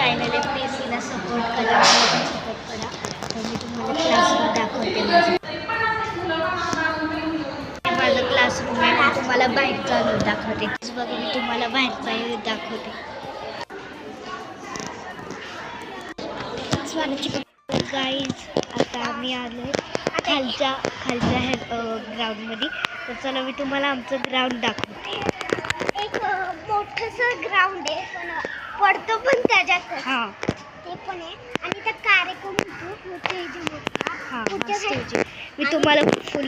Finally प्रीसीला support करा, मला पण सपोर्ट करा. तर मी तुम्हाला क्लासरूम दाखवते. माझं क्लासरूम आहे. मी तुम्हाला बाहेरचा व्ह्यू दाखवते. बघा मी तुम्हाला बाहेरचा व्ह्यू दाखवते. गाईज आता आम्ही आलो खालच्या ग्राउंडमध्ये. तर चला मी तुम्हाला आमचं ग्राउंड दाखवते. एक मोठंसं ग्राउंड आहे, पण पडतो पण त्याच्यात. हां ते पण आहे. आणि त्या कार्यक्रम होतो. मी तुम्हाला फुल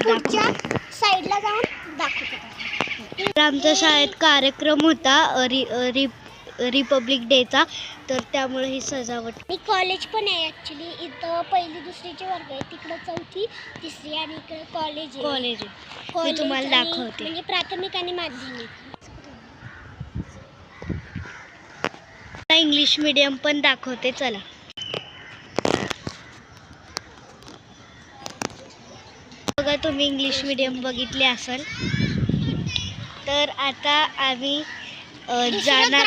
साईडला जाऊन दाखवते. आमच्या शाळेत कार्यक्रम होता रिपब्लिक डेचा, तर त्यामुळे ही सजावट. आणि कॉलेज पण आहे ॲक्च्युली. इथं पहिली दुसरीचे वर्ग आहे, तिकडं चौथी तिसरी, आणि इकडे कॉलेज आहे. मी तुम्हाला दाखवते. म्हणजे प्राथमिक आणि माध्यमिक. इंग्लिश मीडियम पण दाखवते. चला बघा, तुम्ही इंग्लिश मीडियम बघितले असाल. तर आता आम्ही जाणार.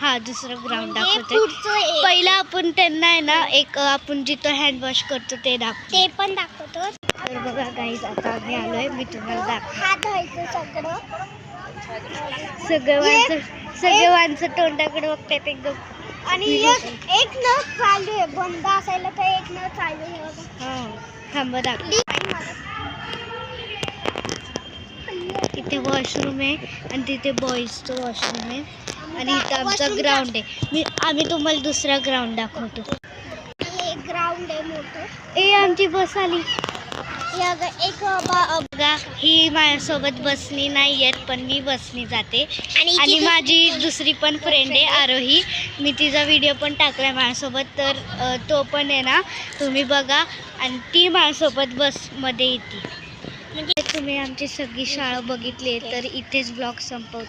हा दुसरं ग्राउंड दाखवतोय. पहिला आपण त्यांना आहे ना, एक आपण जिथं हँडवॉश करतो ते पण दाखवतो. तर बघा गाईज आता आम्ही आलोय. मी तुम्हाला दाखवतो. सगळे माणसं तोंडाकडे बघतात एकदम. आणि एक नळ चालू आहे, बंद असायला तर एक नळ चालू आहे. हा थांबा दाखव. इथे वॉशरूम आहे आणि तिथे बॉईजचं वॉशरूम आहे. आणि इथं आमचं ग्राउंड आहे. आम्ही तुम्हाला दुसरा ग्राउंड दाखवतो. हे ग्राउंड आहे मोठं. आमची बस आली. एक बघा, ही माझ्यासोबत बसनी नाही येत, पण मी बसनी जाते. आणि माझी दुसरी पण फ्रेंड आहे आरोही. मी तिचा व्हिडिओ पण टाकला माझ्यासोबत, तर तो पण आहे ना, तुम्ही बघा. आणि ती माझ्यासोबत बसमध्ये येते. म्हणजे तुम्ही आमची सगळी शाळा बघितली, तर इथेच ब्लॉग संपवतो.